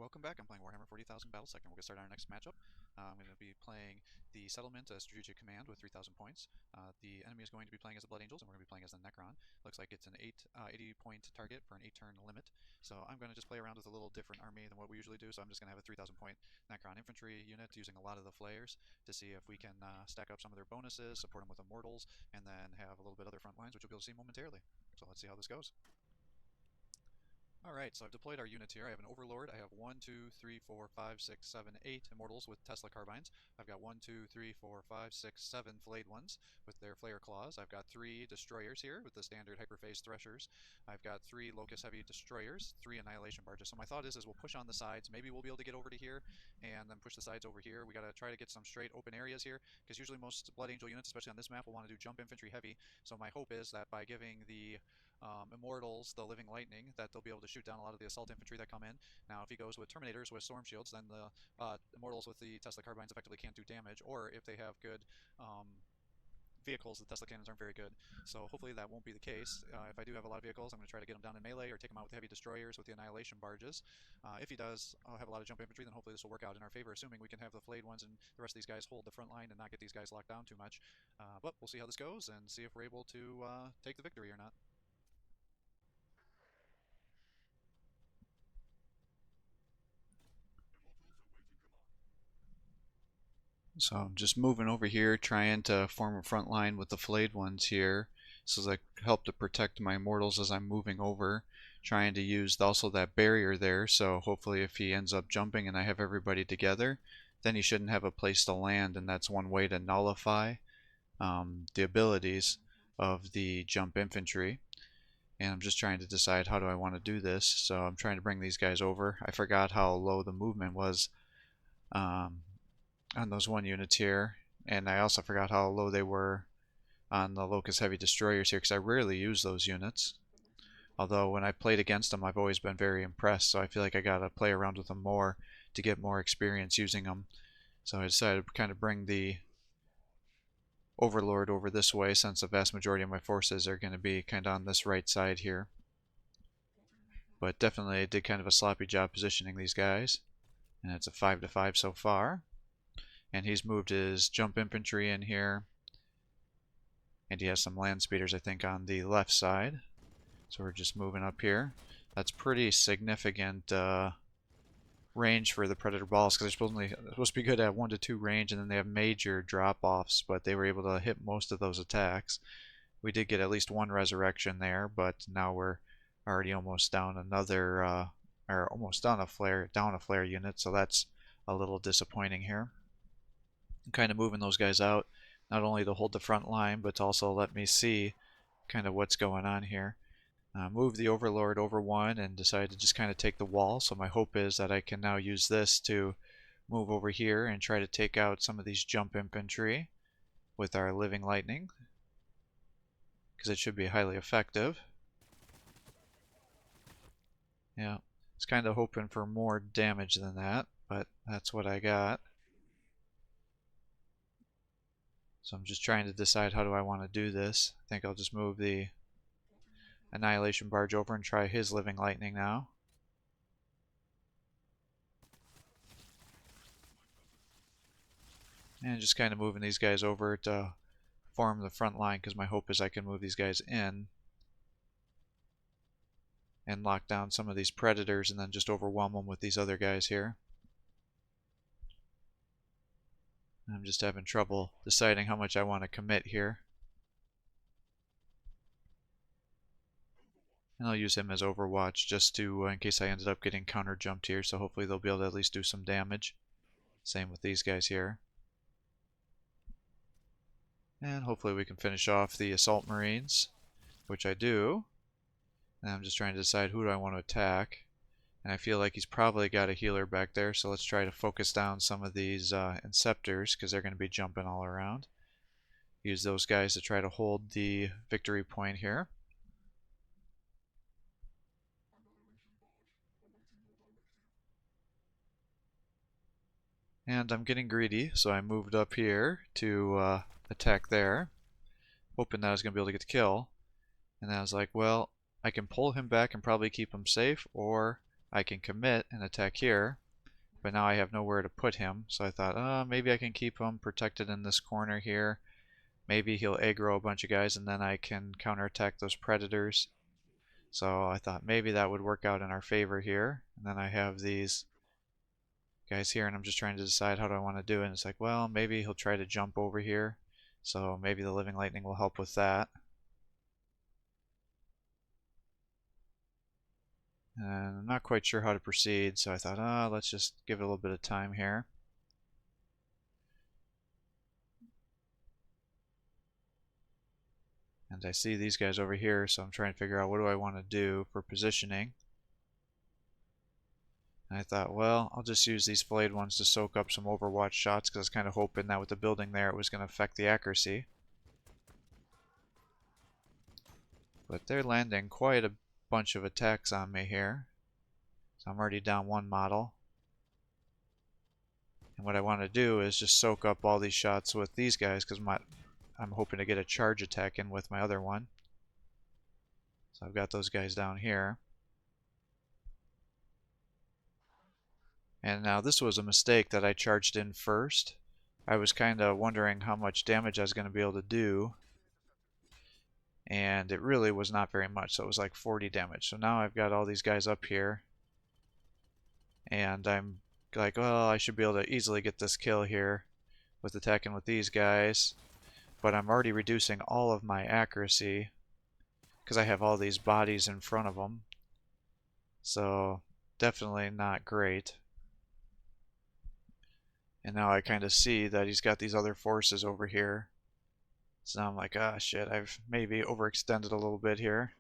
Welcome back. I'm playing Warhammer 40,000 Battlesector. We'll get started on our next matchup. I'm going to be playing the Settlement as Strategic Command with 3,000 points. The enemy is going to be playing as the Blood Angels, and we're going to be playing as the Necron. Looks like it's an 80-point target for an 8-turn limit. So I'm going to just play around with a little different army than what we usually do. So I'm just going to have a 3,000-point Necron infantry unit using a lot of the flayers to see if we can stack up some of their bonuses, support them with immortals, and then have a little bit of their front lines, which you'll be able to see momentarily. So let's see how this goes. Alright, so I've deployed our units here. I have an Overlord. I have 1, 2, 3, 4, 5, 6, 7, 8 Immortals with Tesla Carbines. I've got 1, 2, 3, 4, 5, 6, 7 Flayed ones with their Flayer Claws. I've got 3 Destroyers here with the standard Hyperphase Threshers. I've got 3 Locust Heavy Destroyers, 3 Annihilation Barges. So my thought is we'll push on the sides. Maybe we'll be able to get over to here and then push the sides over here. We got to try to get some straight open areas here because usually most Blood Angel units, especially on this map, will want to do jump infantry heavy. So my hope is that by giving the Immortals the Living Lightning, that they'll be able to shoot down a lot of the assault infantry that come in. Now if he goes with Terminators with Storm Shields, then the Immortals with the Tesla Carbines effectively can't do damage, or if they have good vehicles, the Tesla cannons aren't very good. So hopefully that won't be the case. If I do have a lot of vehicles, I'm going to try to get them down in melee or take them out with the heavy destroyers with the Annihilation Barges. If he does have a lot of jump infantry, then hopefully this will work out in our favor, assuming we can have the flayed ones and the rest of these guys hold the front line and not get these guys locked down too much. But we'll see how this goes and see if we're able to take the victory or not. So I'm just moving over here, trying to form a front line with the flayed ones here, so that help to protect my immortals as I'm moving over. Trying to use also that barrier there, so hopefully if he ends up jumping and I have everybody together, then he shouldn't have a place to land, and that's one way to nullify the abilities of the jump infantry. And I'm just trying to decide how do I want to do this. So I'm trying to bring these guys over. I forgot how low the movement was on those one units here, and I also forgot how low they were on the Locust Heavy Destroyers here, because I rarely use those units. Although when I played against them, I've always been very impressed, so I feel like I gotta play around with them more to get more experience using them. So I decided to kind of bring the Overlord over this way, since the vast majority of my forces are going to be kind of on this right side here. But definitely I did kind of a sloppy job positioning these guys, and it's a 5-5 so far. And he's moved his jump infantry in here, and he has some land speeders I think on the left side. So we're just moving up here. That's pretty significant range for the Predator balls, because they're supposed to be good at 1 to 2 range, and then they have major drop-offs, but they were able to hit most of those attacks. We did get at least one resurrection there, but now we're already almost down another or almost down a flare unit, so that's a little disappointing here. I'm kind of moving those guys out, not only to hold the front line, but to also let me see kind of what's going on here. Move the Overlord over one and decide to just kind of take the wall, so my hope is that I can now use this to move over here and try to take out some of these jump infantry with our Living Lightning, because it should be highly effective. Yeah, it's kind of hoping for more damage than that, but that's what I got. So I'm just trying to decide how do I want to do this. I think I'll just move the Annihilation Barge over and try his Living Lightning now. And just kind of moving these guys over to form the front line, because my hope is I can move these guys in and lock down some of these Predators and then just overwhelm them with these other guys here. I'm just having trouble deciding how much I want to commit here. And I'll use him as Overwatch just to, in case I ended up getting counter jumped here, so hopefully they'll be able to at least do some damage. Same with these guys here. And hopefully we can finish off the Assault Marines, which I do. And I'm just trying to decide who do I want to attack. And I feel like he's probably got a healer back there, so let's try to focus down some of these Inceptors, because they're going to be jumping all around. Use those guys to try to hold the victory point here. And I'm getting greedy, so I moved up here to attack there, hoping that I was going to be able to get the kill. And then I was like, well, I can pull him back and probably keep him safe, or I can commit and attack here, but now I have nowhere to put him. So I thought, maybe I can keep him protected in this corner here. Maybe he'll aggro a bunch of guys and then I can counterattack those predators. So I thought maybe that would work out in our favor here. And then I have these guys here and I'm just trying to decide how do I want to do it. And it's like, well, maybe he'll try to jump over here. So maybe the Living Lightning will help with that. And I'm not quite sure how to proceed, so I thought, let's just give it a little bit of time here. And I see these guys over here, so I'm trying to figure out what do I want to do for positioning. And I thought, well, I'll just use these flayed ones to soak up some Overwatch shots, because I was kind of hoping that with the building there it was going to affect the accuracy. But they're landing quite a bunch of attacks on me here. So I'm already down one model. And what I want to do is just soak up all these shots with these guys, because I'm hoping to get a charge attack in with my other one. So I've got those guys down here. And now this was a mistake that I charged in first. I was kind of wondering how much damage I was going to be able to do. And it really was not very much, so it was like 40 damage. So now I've got all these guys up here. And I'm like, well, I should be able to easily get this kill here with attacking with these guys. But I'm already reducing all of my accuracy because I have all these bodies in front of them. So definitely not great. And now I kind of see that he's got these other forces over here. So now I'm like, ah, shit, I've maybe overextended a little bit here.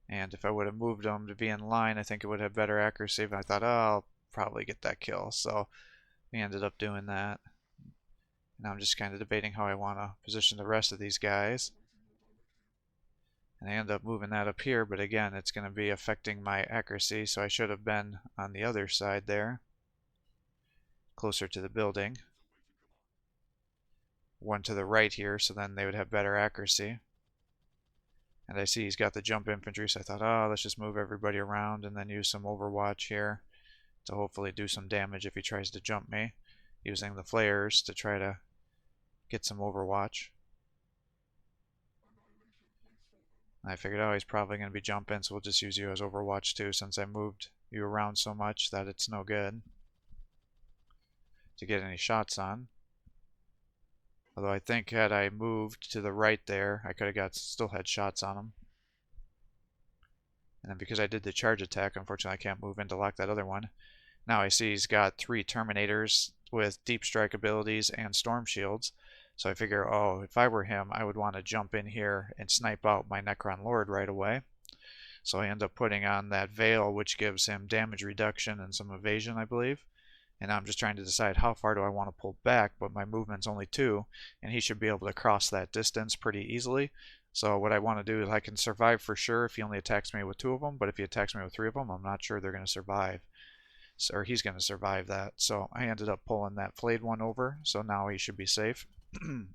And if I would have moved him to be in line, I think it would have better accuracy. But I thought, oh, I'll probably get that kill. So we ended up doing that. Now I'm just kind of debating how I want to position the rest of these guys. And I end up moving that up here, but again, it's going to be affecting my accuracy, so I should have been on the other side there, closer to the building. One to the right here, so then they would have better accuracy. And I see he's got the jump infantry, so I thought, oh, let's just move everybody around and then use some Overwatch here to hopefully do some damage if he tries to jump me, using the flares to try to get some Overwatch. I figured, oh, he's probably going to be jumping, so we'll just use you as Overwatch too, since I moved you around so much that it's no good to get any shots on. Although I think had I moved to the right there, I could have still had shots on him. And then because I did the charge attack, unfortunately I can't move in to lock that other one. Now I see he's got 3 Terminators with deep strike abilities and storm shields. So I figure, oh, if I were him, I would want to jump in here and snipe out my Necron Lord right away. So I end up putting on that Veil, which gives him damage reduction and some evasion, I believe. And I'm just trying to decide how far do I want to pull back, but my movement's only 2, and he should be able to cross that distance pretty easily. So what I want to do is I can survive for sure if he only attacks me with 2 of them, but if he attacks me with 3 of them, I'm not sure they're going to survive. Or he's going to survive that. So I ended up pulling that flayed one over, so now he should be safe. And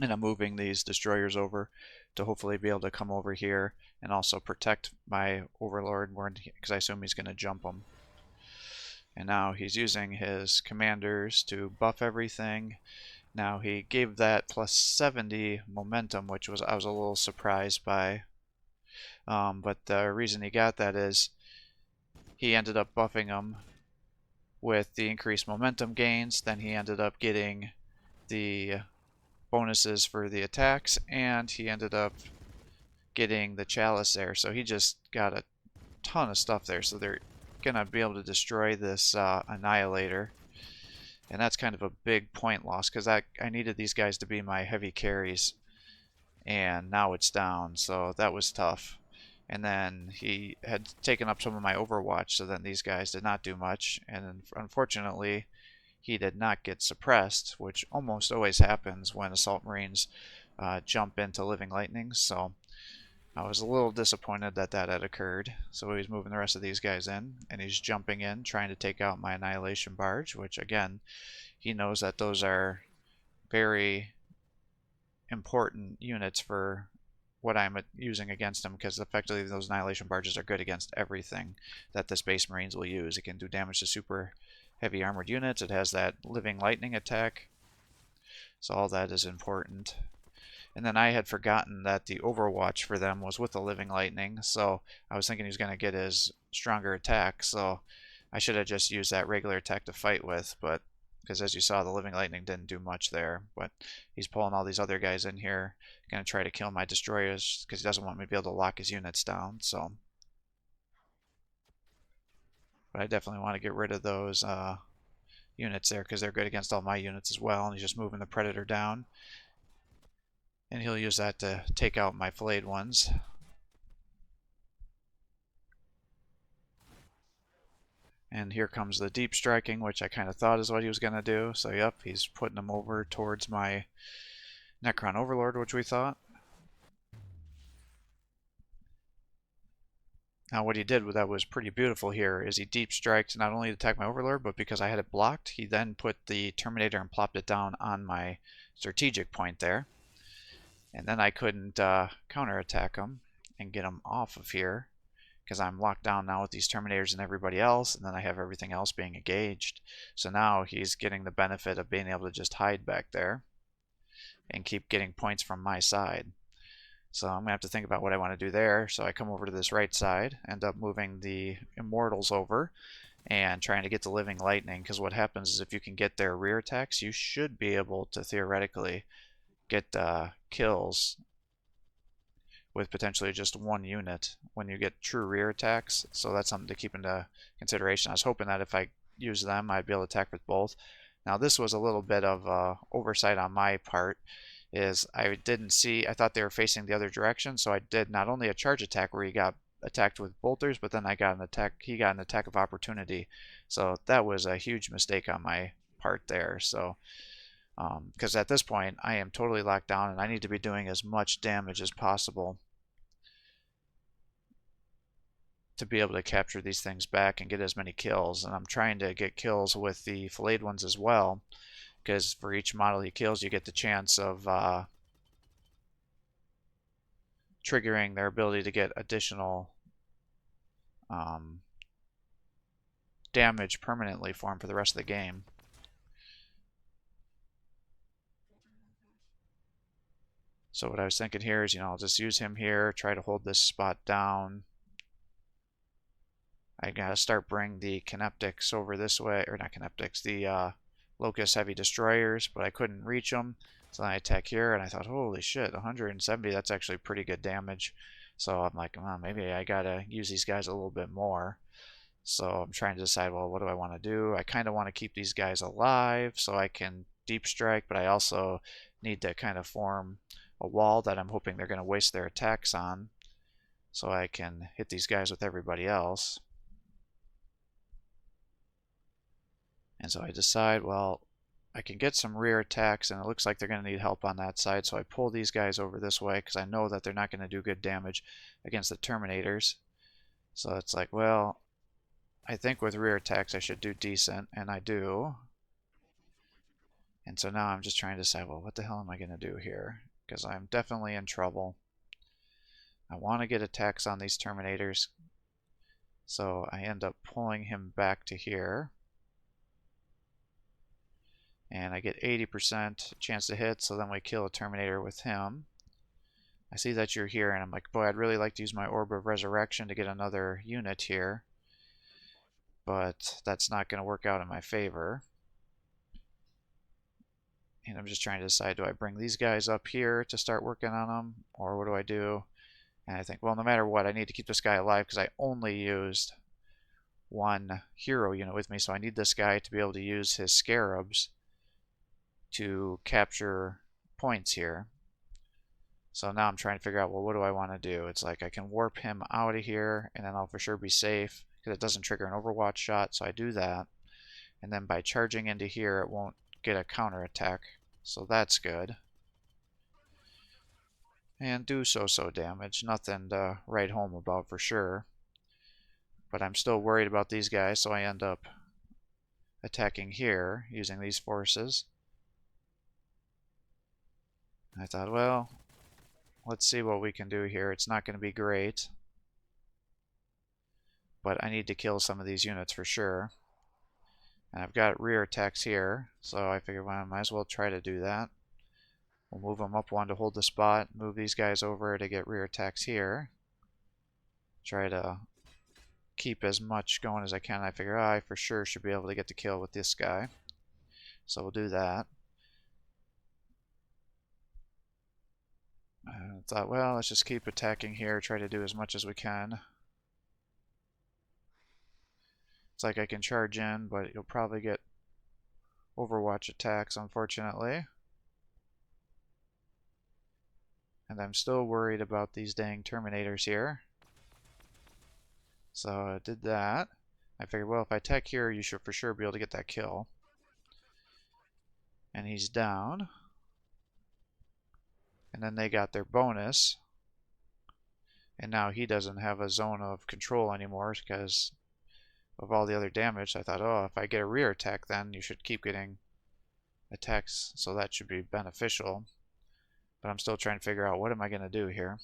I'm moving these destroyers over to hopefully be able to come over here and also protect my Overlord, because I assume he's going to jump him. And now he's using his commanders to buff everything. Now he gave that plus 70 momentum, which I was a little surprised by. But the reason he got that is he ended up buffing them with the increased momentum gains. Then he ended up getting the bonuses for the attacks, and he ended up getting the chalice there. So he just got a ton of stuff there. So they're gonna be able to destroy this annihilator, and that's kind of a big point loss because I needed these guys to be my heavy carries, and now it's down, so that was tough. And then he had taken up some of my Overwatch, so then these guys did not do much, and unfortunately he did not get suppressed, which almost always happens when Assault Marines jump into Living Lightnings. So I was a little disappointed that that had occurred. So he's moving the rest of these guys in, and he's jumping in, trying to take out my Annihilation Barge, which again, he knows that those are very important units for what I'm using against him, because effectively those Annihilation Barges are good against everything that the Space Marines will use. It can do damage to super heavy armored units. It has that Living Lightning attack, so all that is important. And then I had forgotten that the Overwatch for them was with the Living Lightning, so I was thinking he was going to get his stronger attack, so I should have just used that regular attack to fight with, but because as you saw, the Living Lightning didn't do much there. But he's pulling all these other guys in here, going to try to kill my destroyers because he doesn't want me to be able to lock his units down. So, but I definitely want to get rid of those units there because they're good against all my units as well. And he's just moving the Predator down, and he'll use that to take out my flayed ones. And here comes the deep striking, which I kind of thought is what he was going to do. So yep, he's putting them over towards my Necron Overlord, which we thought. Now what he did that was pretty beautiful here is he deep striked not only to attack my Overlord, but because I had it blocked, he then put the Terminator and plopped it down on my strategic point there. And then I couldn't counterattack him and get him off of here, because I'm locked down now with these Terminators and everybody else, and then I have everything else being engaged. So now he's getting the benefit of being able to just hide back there and keep getting points from my side. So I'm going to have to think about what I want to do there. So I come over to this right side, end up moving the Immortals over and trying to get the Living Lightning, because what happens is if you can get their rear attacks, you should be able to theoretically get kills with potentially just one unit when you get true rear attacks. So that's something to keep into consideration. I was hoping that if I use them, I'd be able to attack with both. Now this was a little bit of oversight on my part, is I didn't see, I thought they were facing the other direction, so I did not only a charge attack where he got attacked with bolters, but then I got an attack, he got an attack of opportunity. So that was a huge mistake on my part there. So because at this point I am totally locked down and I need to be doing as much damage as possible to be able to capture these things back and get as many kills. And I'm trying to get kills with the filleted ones as well, because for each model he kills you get the chance of triggering their ability to get additional damage permanently for him for the rest of the game. So what I was thinking here is, I'll just use him here, try to hold this spot down. I gotta start bringing the Kinetics over this way, or not Kinetics, the Locust Heavy Destroyers, but I couldn't reach them. So then I attack here, and I thought, holy shit, 170, that's actually pretty good damage. So I'm like, well, maybe I gotta use these guys a little bit more. So I'm trying to decide, well, what do I want to do? I kind of want to keep these guys alive so I can deep strike, but I also need to kind of form a wall that I'm hoping they're going to waste their attacks on, so I can hit these guys with everybody else. And so I decide, well, I can get some rear attacks, and it looks like they're going to need help on that side, so I pull these guys over this way because I know that they're not going to do good damage against the Terminators. So it's like, well, I think with rear attacks I should do decent, and I do. And so now I'm just trying to decide, well, what the hell am I going to do here? Because I'm definitely in trouble. I want to get attacks on these Terminators, so I end up pulling him back to here. And I get 80% chance to hit, so then we kill a Terminator with him. I see that you're here, and I'm like, boy, I'd really like to use my Orb of Resurrection to get another unit here. But that's not going to work out in my favor. And I'm just trying to decide, do I bring these guys up here to start working on them, or what do I do? And I think, well, no matter what, I need to keep this guy alive because I only used one hero unit with me, so I need this guy to be able to use his Scarabs to capture points here. So now I'm trying to figure out, well, what do I want to do? It's like I can warp him out of here, and then I'll for sure be safe because it doesn't trigger an Overwatch shot, so I do that. And then by charging into here, it won't get a counterattack, so that's good. And do so damage, nothing to write home about for sure. But I'm still worried about these guys, so I end up attacking here using these forces. I thought, well, let's see what we can do here. It's not going to be great, but I need to kill some of these units for sure. And I've got rear attacks here, so I figured, well, I might as well try to do that. We'll move them up one to hold the spot, move these guys over to get rear attacks here. Try to keep as much going as I can. I figure I for sure should be able to get the kill with this guy. So we'll do that. I thought, well, let's just keep attacking here, try to do as much as we can. It's like I can charge in, but you'll probably get Overwatch attacks, unfortunately. And I'm still worried about these dang Terminators here. So I did that. I figured, well, if I attack here, you should for sure be able to get that kill. And he's down. And then they got their bonus. And now he doesn't have a zone of control anymore because of all the other damage. I thought, oh, if I get a rear attack, then you should keep getting attacks, so that should be beneficial. But I'm still trying to figure out what am I going to do here.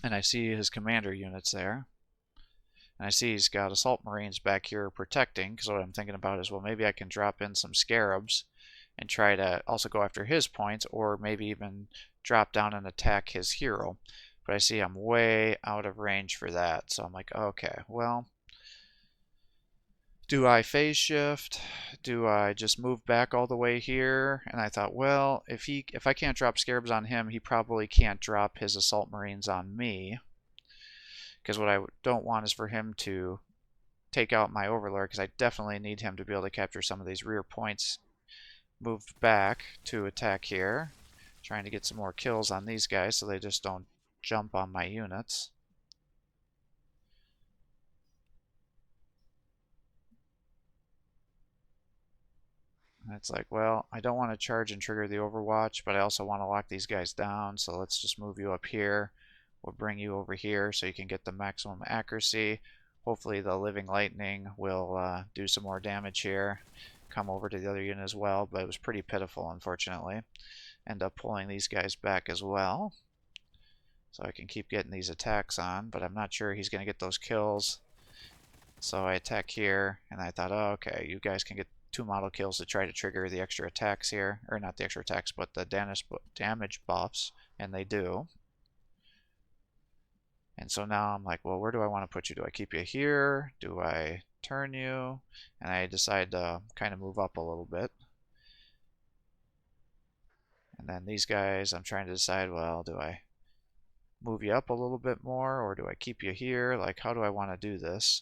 And I see his commander units there. And I see he's got assault marines back here protecting, because what I'm thinking about is, well, maybe I can drop in some scarabs and try to also go after his points, or maybe even drop down and attack his hero. But I see I'm way out of range for that, so I'm like, okay, well, do I phase shift? Do I just move back all the way here? And I thought, well, if I can't drop scarabs on him, he probably can't drop his assault marines on me. Because what I don't want is for him to take out my overlord, because I definitely need him to be able to capture some of these rear points. Moved back to attack here, trying to get some more kills on these guys so they just don't jump on my units. And it's like, well, I don't want to charge and trigger the Overwatch, but I also want to lock these guys down, so let's just move you up here. We'll bring you over here so you can get the maximum accuracy. Hopefully the Living Lightning will do some more damage here. Come over to the other unit as well, but it was pretty pitiful, unfortunately. End up pulling these guys back as well, so I can keep getting these attacks on, but I'm not sure he's going to get those kills. So I attack here, and I thought, oh, okay, you guys can get 2 model kills to try to trigger the extra attacks here, or not the extra attacks, but the damage buffs, and they do. And so now I'm like, well, where do I want to put you? Do I keep you here? Do I turn you? And I decide to kind of move up a little bit. And then these guys, I'm trying to decide, well, do I move you up a little bit more, or do I keep you here? Like, how do I want to do this?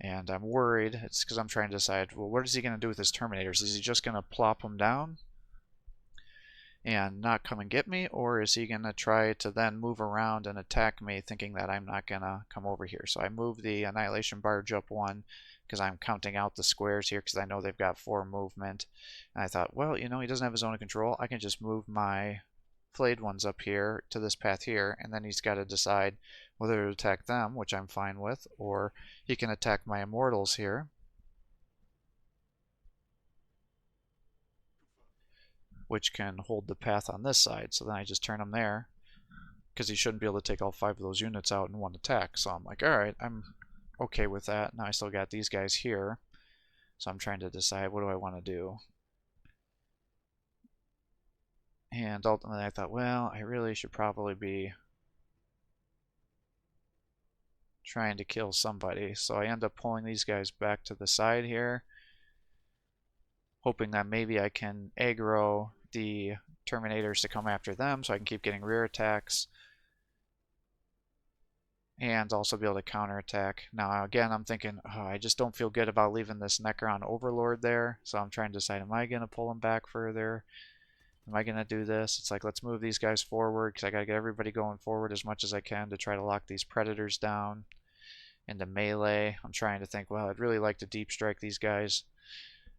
And I'm worried. It's because I'm trying to decide, well, what is he going to do with his Terminators? Is he just going to plop them down and not come and get me? Or is he going to try to then move around and attack me thinking that I'm not going to come over here? So I move the Annihilation Barge up 1 because I'm counting out the squares here because I know they've got 4 movement. And I thought, well, you know, he doesn't have a zone of control. I can just move my flayed ones up here to this path here, and then he's got to decide whether to attack them, which I'm fine with, or he can attack my immortals here. Which can hold the path on this side, so then I just turn him there, because he shouldn't be able to take all 5 of those units out in one attack. So I'm like, alright, I'm okay with that. Now I still got these guys here, so I'm trying to decide what do I want to do. And ultimately I thought, well, I really should probably be trying to kill somebody. So I end up pulling these guys back to the side here, hoping that maybe I can aggro the Terminators to come after them so I can keep getting rear attacks and also be able to counterattack. Now again, I'm thinking, oh, I just don't feel good about leaving this Necron Overlord there, so I'm trying to decide, am I going to pull him back further? Am I going to do this? It's like, let's move these guys forward because I got to get everybody going forward as much as I can to try to lock these Predators down into melee. I'm trying to think, well, I'd really like to deep strike these guys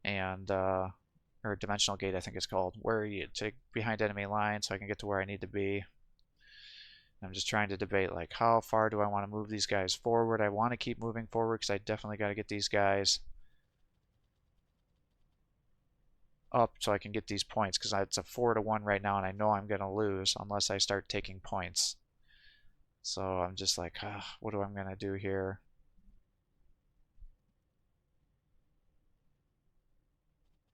and or dimensional gate I think it's called, where you take behind enemy lines so I can get to where I need to be. I'm just trying to debate, like, how far do I want to move these guys forward? I want to keep moving forward because I definitely got to get these guys up so I can get these points, because it's a 4-1 right now and I know I'm going to lose unless I start taking points. So I'm just like, what am I going to do here?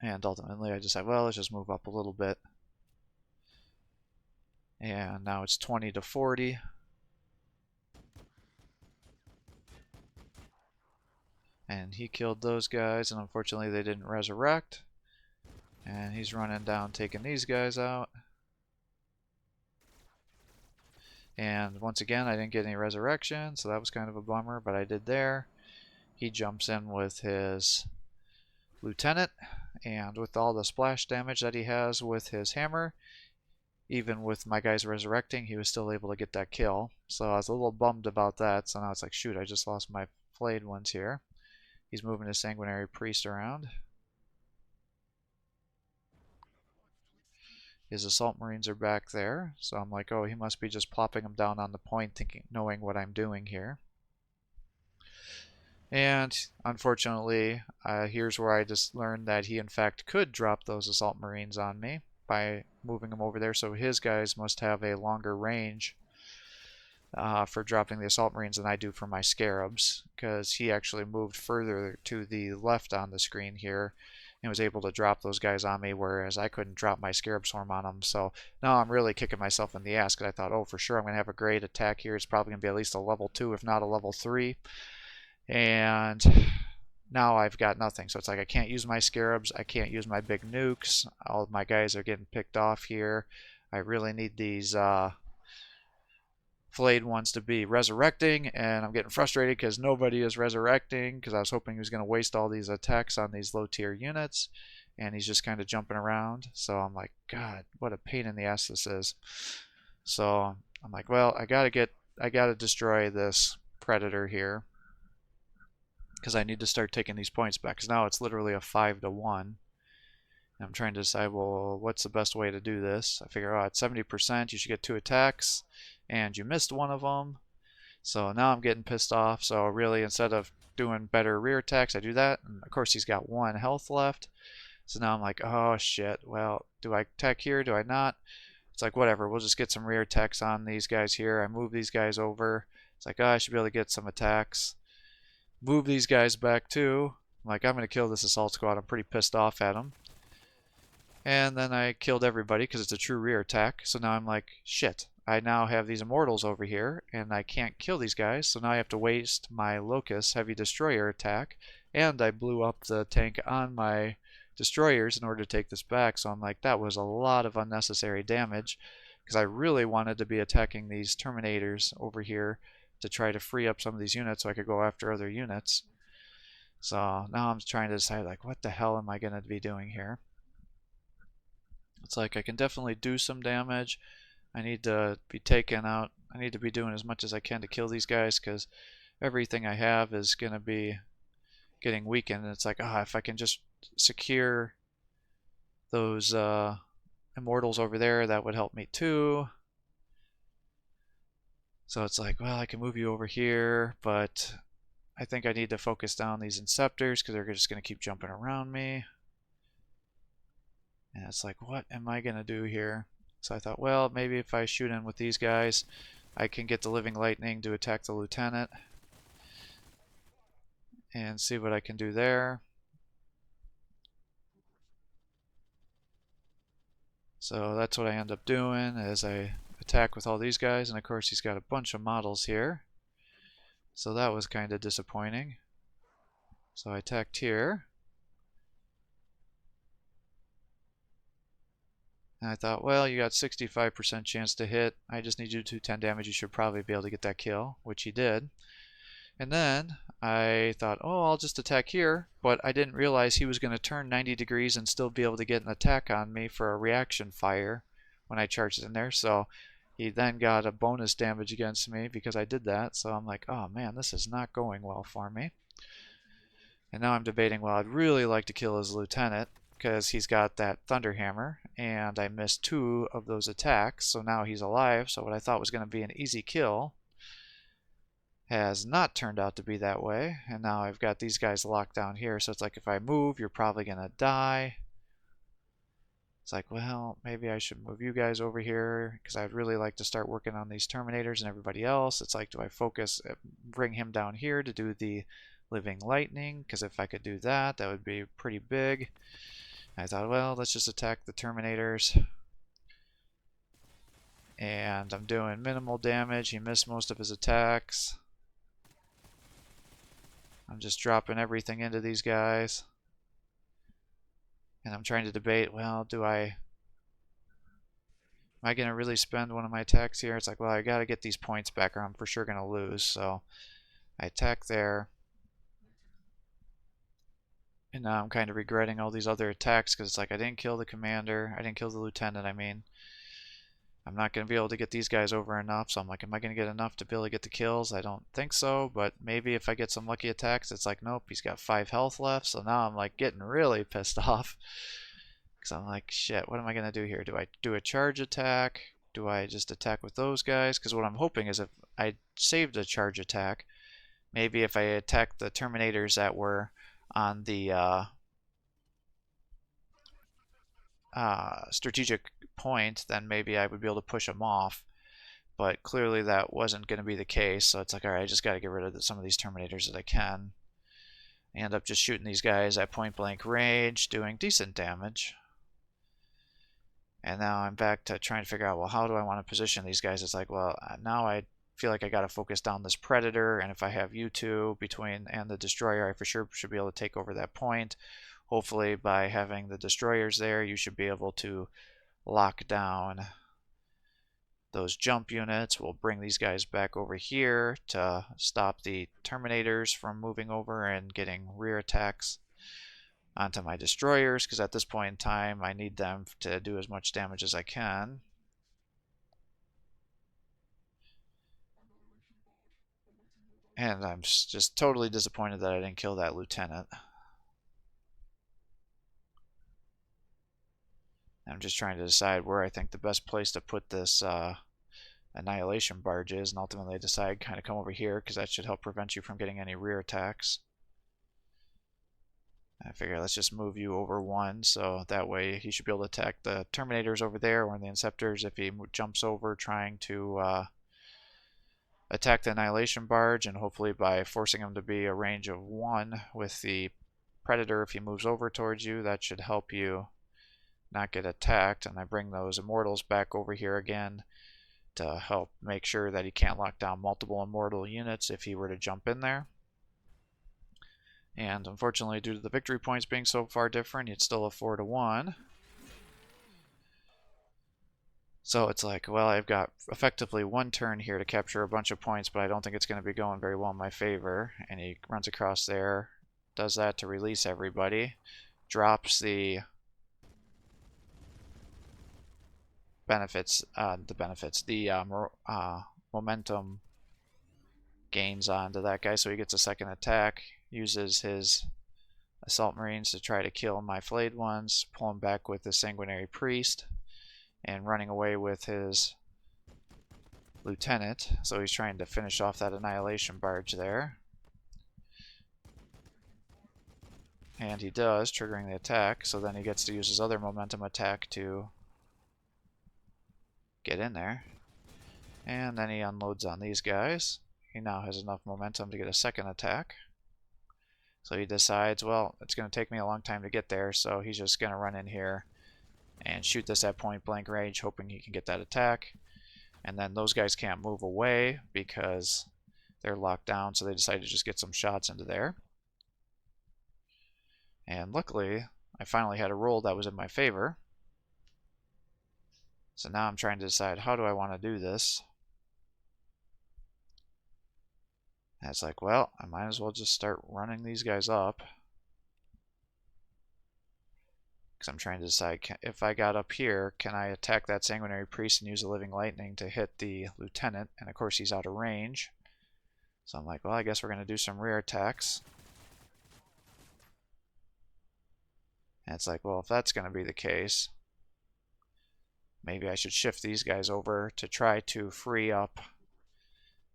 And ultimately I decide, well, let's just move up a little bit. And now it's 20 to 40. And he killed those guys, and unfortunately they didn't resurrect. And he's running down, taking these guys out. And once again, I didn't get any resurrection, so that was kind of a bummer, but I did there. He jumps in with his lieutenant, and with all the splash damage that he has with his hammer, even with my guys resurrecting, he was still able to get that kill. So I was a little bummed about that, so now it's like, shoot, I just lost my flayed ones here. He's moving his sanguinary priest around. His assault marines are back there, so I'm like, oh, he must be just plopping them down on the point, knowing what I'm doing here. And unfortunately, here's where I just learned that he in fact could drop those assault marines on me by moving them over there, so his guys must have a longer range for dropping the assault marines than I do for my scarabs, because he actually moved further to the left on the screen here and was able to drop those guys on me, whereas I couldn't drop my scarab swarm on them. So now I'm really kicking myself in the ass, because I thought, oh, for sure I'm going to have a great attack here. It's probably going to be at least a level 2, if not a level 3. And now I've got nothing. So it's like I can't use my scarabs, I can't use my big nukes. All of my guys are getting picked off here. I really need these flayed ones to be resurrecting, and I'm getting frustrated because nobody is resurrecting, because I was hoping he was going to waste all these attacks on these low tier units, and he's just kind of jumping around. So I'm like, God, what a pain in the ass this is. So I'm like, well, I gotta destroy this predator here, because I need to start taking these points back, because now it's literally a 5-1. I'm trying to decide, well, what's the best way to do this? I figure, at 70%, you should get 2 attacks, and you missed one of them. So now I'm getting pissed off. So really, instead of doing better rear attacks, I do that. And of course, he's got 1 health left. So now I'm like, oh, shit. Well, do I attack here? Do I not? It's like, whatever. We'll just get some rear attacks on these guys here. I move these guys over. It's like, oh, I should be able to get some attacks. Move these guys back, too. I'm like, I'm going to kill this assault squad. I'm pretty pissed off at them. And then I killed everybody because it's a true rear attack. So now I'm like, shit, I now have these immortals over here and I can't kill these guys. So now I have to waste my Locust heavy destroyer attack. And I blew up the tank on my destroyers in order to take this back. So I'm like, that was a lot of unnecessary damage, because I really wanted to be attacking these Terminators over here to try to free up some of these units so I could go after other units. So now I'm trying to decide, like, what the hell am I going to be doing here? It's like I can definitely do some damage. I need to be taken out. I need to be doing as much as I can to kill these guys, because everything I have is going to be getting weakened. And it's like, if I can just secure those immortals over there, that would help me too. So it's like, well, I can move you over here, but I think I need to focus down these Inceptors, because they're just going to keep jumping around me. And it's like, what am I going to do here? So I thought, well, maybe if I shoot in with these guys, I can get the Living Lightning to attack the Lieutenant and see what I can do there. So that's what I end up doing, is I attack with all these guys, and of course he's got a bunch of models here. So that was kind of disappointing. So I attacked here. And I thought, well, you got 65% chance to hit. I just need you to do 10 damage. You should probably be able to get that kill, which he did. And then I thought, oh, I'll just attack here. But I didn't realize he was going to turn 90 degrees and still be able to get an attack on me for a reaction fire when I charged in there. So he then got a bonus damage against me because I did that. So I'm like, oh man, this is not going well for me. And now I'm debating, well, I'd really like to kill his lieutenant. because he's got that Thunder Hammer, and I missed 2 of those attacks, so now he's alive. So what I thought was going to be an easy kill has not turned out to be that way, and now I've got these guys locked down here, so it's like if I move, you're probably going to die. It's like, well, maybe I should move you guys over here, because I'd really like to start working on these Terminators and everybody else. It's like, do I focus, bring him down here to do the Living Lightning? Because if I could do that, that would be pretty big. I thought, well, let's just attack the Terminators. And I'm doing minimal damage. He missed most of his attacks. I'm just dropping everything into these guys. And I'm trying to debate, well, am I going to really spend one of my attacks here? It's like, well, I got to get these points back or I'm for sure going to lose. So I attack there. And now I'm kind of regretting all these other attacks because it's like I didn't kill the commander. I didn't kill the lieutenant, I mean. I'm not going to be able to get these guys over enough. So I'm like, am I going to get enough to be able to get the kills? I don't think so. But maybe if I get some lucky attacks, it's like, nope, he's got 5 health left. So now I'm like getting really pissed off. Because I'm like, shit, what am I going to do here? Do I do a charge attack? Do I just attack with those guys? Because what I'm hoping is if I saved a charge attack, maybe if I attack the Terminators that were on the strategic point, then maybe I would be able to push them off. But clearly that wasn't going to be the case, so it's like, alright, I just got to get rid of some of these Terminators that I can. I end up just shooting these guys at point blank range, doing decent damage. And now I'm back to trying to figure out, well, how do I want to position these guys? It's like, well, now I feel like I got to focus down this Predator, and if I have you two and the Destroyer, I for sure should be able to take over that point. Hopefully by having the Destroyers there, you should be able to lock down those jump units. We'll bring these guys back over here to stop the Terminators from moving over and getting rear attacks onto my Destroyers, because at this point in time I need them to do as much damage as I can. And I'm just totally disappointed that I didn't kill that lieutenant. I'm just trying to decide where I think the best place to put this annihilation barge is, and ultimately I decide kind of come over here because that should help prevent you from getting any rear attacks. I figure let's just move you over 1, so that way he should be able to attack the Terminators over there or the Inceptors if he jumps over trying to attack the annihilation barge, and hopefully by forcing him to be a range of 1 with the Predator, if he moves over towards you, that should help you not get attacked. And I bring those Immortals back over here again to help make sure that he can't lock down multiple Immortal units if he were to jump in there. And unfortunately, due to the victory points being so far different, it's still a 4-1. So it's like, well, I've got effectively 1 turn here to capture a bunch of points, but I don't think it's going to be going very well in my favor. And he runs across there, does that to release everybody, drops the momentum gains onto that guy, so he gets a second attack, uses his Assault Marines to try to kill my flayed ones, pull him back with the Sanguinary Priest, and running away with his lieutenant. So he's trying to finish off that annihilation barge there. And he does, triggering the attack, so then he gets to use his other momentum attack to get in there. And then he unloads on these guys. He now has enough momentum to get a second attack. So he decides, well, it's going to take me a long time to get there, so he's just going to run in here and shoot this at point blank range, hoping he can get that attack. And then those guys can't move away because they're locked down, so they decide to just get some shots into there. And luckily, I finally had a roll that was in my favor. So now I'm trying to decide, how do I want to do this? And it's like, well, I might as well just start running these guys up. Because I'm trying to decide, if I got up here, can I attack that Sanguinary Priest and use a Living Lightning to hit the Lieutenant? And of course he's out of range. So I'm like, well, I guess we're going to do some rear attacks. And it's like, well, if that's going to be the case, maybe I should shift these guys over to try to free up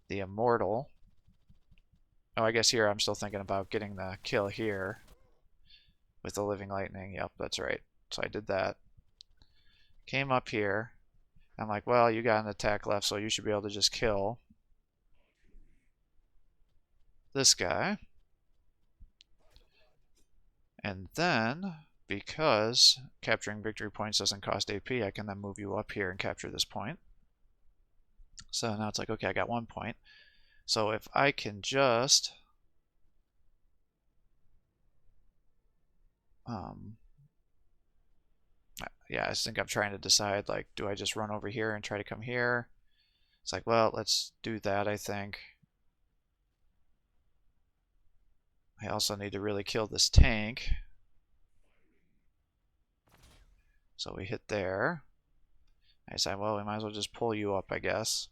the Immortal. Oh, I guess here I'm still thinking about getting the kill here with the Living Lightning. Yep, that's right. So I did that. Came up here. I'm like, well, you got an attack left, so you should be able to just kill this guy. And then, because capturing victory points doesn't cost AP, I can then move you up here and capture this point. So now it's like, okay, I got 1 point. So if I can just yeah, I think I'm trying to decide, like, do I just run over here and try to come here? It's like, well, let's do that, I think. I also need to really kill this tank. So we hit there. I decide, well, we might as well just pull you up, I guess.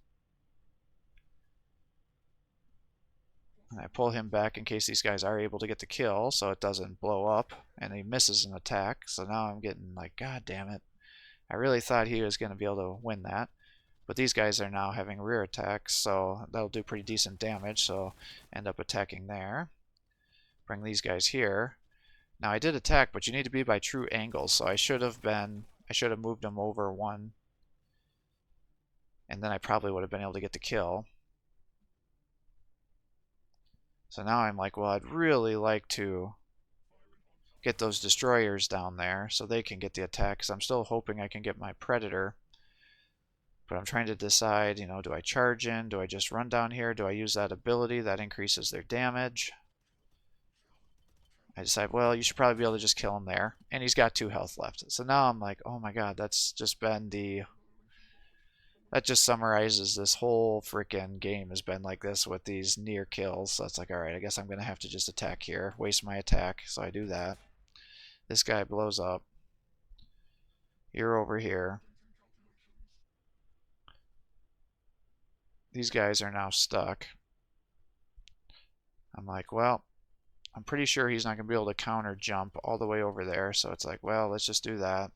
And I pull him back in case these guys are able to get the kill, so it doesn't blow up, and he misses an attack. So now I'm getting like, god damn it. I really thought he was going to be able to win that. But these guys are now having rear attacks, so that'll do pretty decent damage, so end up attacking there. Bring these guys here. Now I did attack, but you need to be by true angles, so I should have moved them over one, and then I probably would have been able to get the kill. So now I'm like, well, I'd really like to get those destroyers down there so they can get the attack, because I'm still hoping I can get my Predator. But I'm trying to decide, you know, do I charge in? Do I just run down here? Do I use that ability that increases their damage? I decide, well, you should probably be able to just kill him there. And he's got 2 health left. So now I'm like, oh my god, that's just been the... That just summarizes this whole freaking game has been like this with these near kills. So it's like, alright, I guess I'm going to have to just attack here. Waste my attack, so I do that. This guy blows up. You're over here. These guys are now stuck. I'm like, well, I'm pretty sure he's not going to be able to counter jump all the way over there. So it's like, well, let's just do that.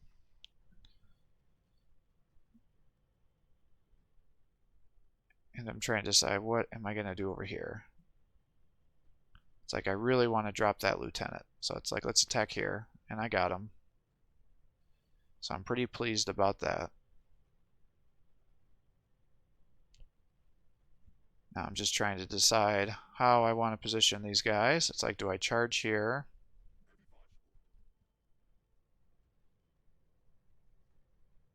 And I'm trying to decide, what am I going to do over here? It's like, I really want to drop that lieutenant. So it's like, let's attack here. And I got him. So I'm pretty pleased about that. Now I'm just trying to decide how I want to position these guys. It's like, do I charge here?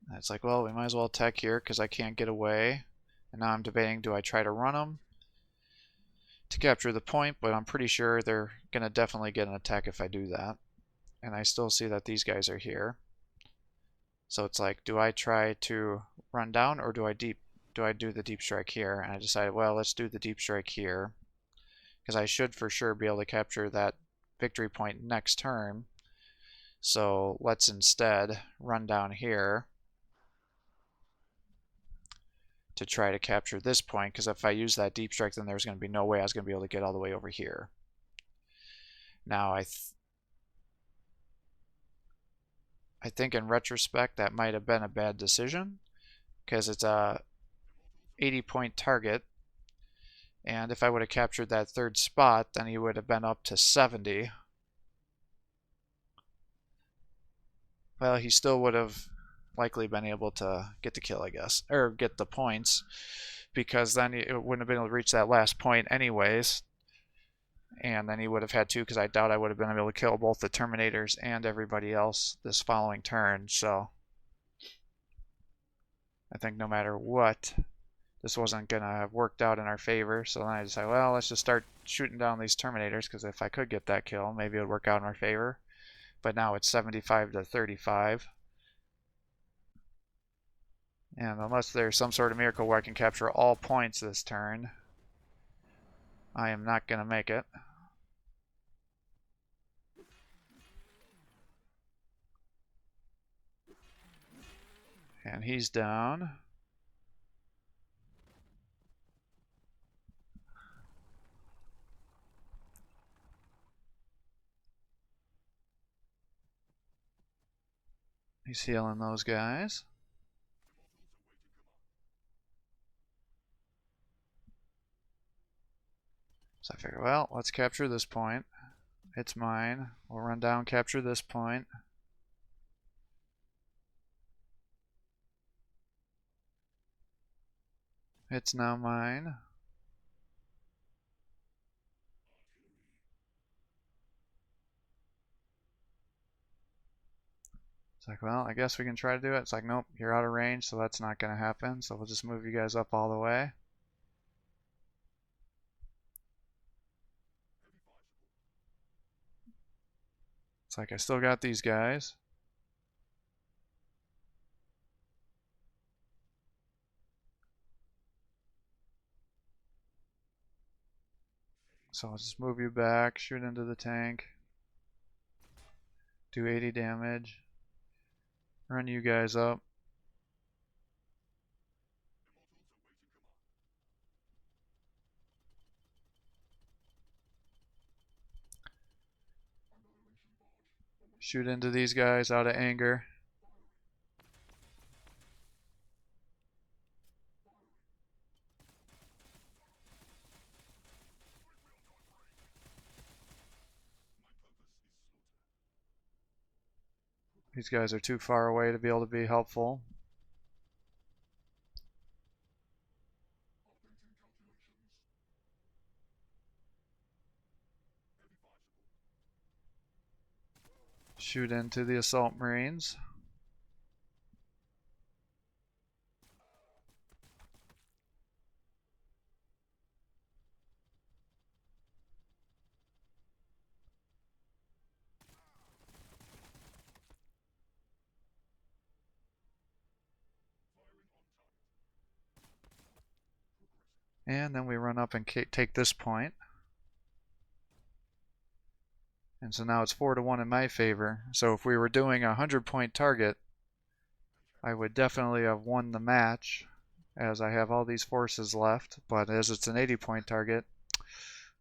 And it's like, well, we might as well attack here because I can't get away. And now I'm debating, do I try to run them to capture the point? But I'm pretty sure they're going to definitely get an attack if I do that. And I still see that these guys are here. So it's like, do I try to run down or do I do the deep strike here? And I decided, well, let's do the deep strike here, because I should for sure be able to capture that victory point next turn. So let's instead run down here to try to capture this point, because if I use that deep strike, then there's going to be no way I was going to be able to get all the way over here. Now I think in retrospect that might have been a bad decision, because it's a 80-point target, and if I would have captured that third spot, then he would have been up to 70. Well, he still would have likely been able to get the kill, I guess, or get the points, because then it wouldn't have been able to reach that last point anyways, and then he would have had 2, because I doubt I would have been able to kill both the Terminators and everybody else this following turn. So I think no matter what, this wasn't going to have worked out in our favor. So then I decided, well, let's just start shooting down these Terminators, because if I could get that kill, maybe it would work out in our favor. But now it's 75 to 35. And unless there's some sort of miracle where I can capture all points this turn, I am not going to make it. And he's down. He's healing those guys. So I figure, well, let's capture this point. It's mine. We'll run down, capture this point. It's now mine. It's like, well, I guess we can try to do it. It's like, nope, you're out of range, so that's not going to happen. So we'll just move you guys up all the way. It's like, I still got these guys. So I'll just move you back, shoot into the tank, do 80 damage, run you guys up. Shoot into these guys out of anger. These guys are too far away to be able to be helpful. Shoot into the assault marines. And then we run up and take this point. And so now it's 4-1 in my favor. So if we were doing a 100-point target, I would definitely have won the match, as I have all these forces left. But as it's an 80-point target,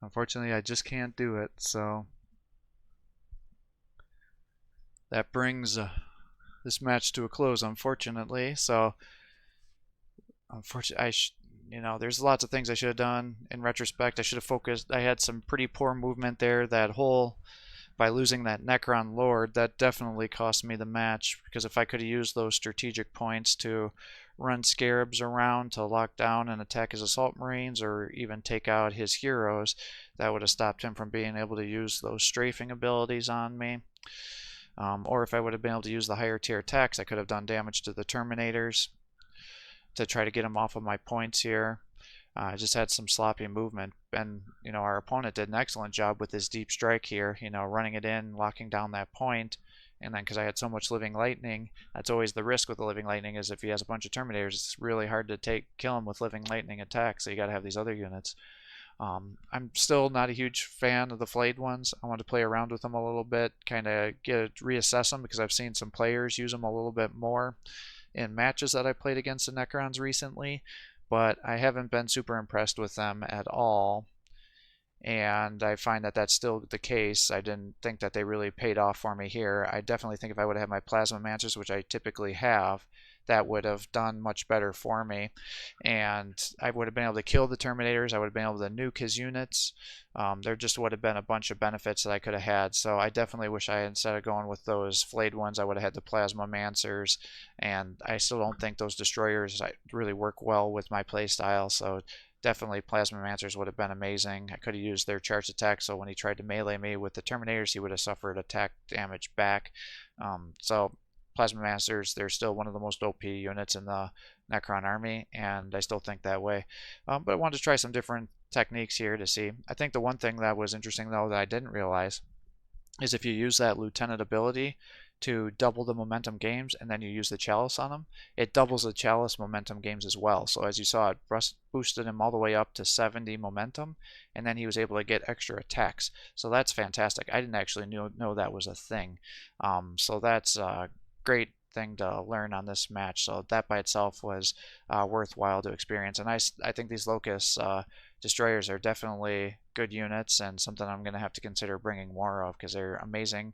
unfortunately I just can't do it. So that brings this match to a close, unfortunately. So unfortunately, there's lots of things I should have done in retrospect. I should have focused. I had some pretty poor movement there. That whole, by losing that Necron Lord, that definitely cost me the match, because if I could have used those strategic points to run Scarabs around to lock down and attack his assault marines, or even take out his heroes, that would have stopped him from being able to use those strafing abilities on me. Or if I would have been able to use the higher tier attacks, I could have done damage to the Terminators to try to get him off of my points here. I just had some sloppy movement, and our opponent did an excellent job with his deep strike here, running it in, locking down that point. And then because I had so much living lightning, that's always the risk with the living lightning, is if he has a bunch of Terminators, it's really hard to kill him with living lightning attacks, so you got to have these other units. I'm still not a huge fan of the flayed ones. I want to play around with them a little bit, kind of reassess them, because I've seen some players use them a little bit more in matches that I played against the Necrons recently, but I haven't been super impressed with them at all. And I find that that's still the case. I didn't think that they really paid off for me here. I definitely think if I would have had my Plasma Mancers, which I typically have, that would have done much better for me. And I would have been able to kill the Terminators. I would have been able to nuke his units. There just would have been a bunch of benefits that I could have had. So I definitely wish I, instead of going with those flayed ones, I would have had the Plasma Mancers. And I still don't think those Destroyers really work well with my playstyle. So definitely Plasma Mancers would have been amazing. I could have used their charged attack, so when he tried to melee me with the Terminators, he would have suffered attack damage back. So Plasma Mancers, they're still one of the most OP units in the Necron army, and I still think that way. But I wanted to try some different techniques here to see. I think the one thing that was interesting, though, that I didn't realize is if you use that Lieutenant ability to double the momentum games, and then you use the Chalice on them, it doubles the Chalice momentum games as well. So as you saw, it boosted him all the way up to 70 momentum, and then he was able to get extra attacks. So that's fantastic. I didn't actually know that was a thing. So that's a great thing to learn on this match. So that by itself was worthwhile to experience. And I think these Locusts destroyers are definitely good units and something I'm going to have to consider bringing more of because they're amazing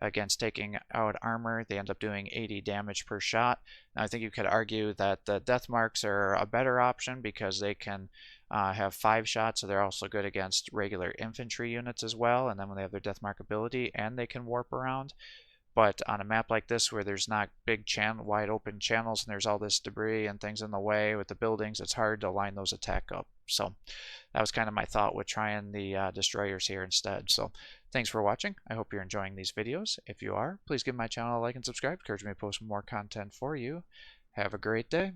against taking out armor. They end up doing 80 damage per shot. Now, I think you could argue that the death marks are a better option because they can have 5 shots, so they're also good against regular infantry units as well, and then when they have their death mark ability, and they can warp around. But on a map like this where there's not big wide open channels and there's all this debris and things in the way with the buildings, it's hard to line those attack up. So that was kind of my thought with trying the destroyers here instead. So thanks for watching. I hope you're enjoying these videos. If you are, please give my channel a like and subscribe. Encourage me to post more content for you. Have a great day.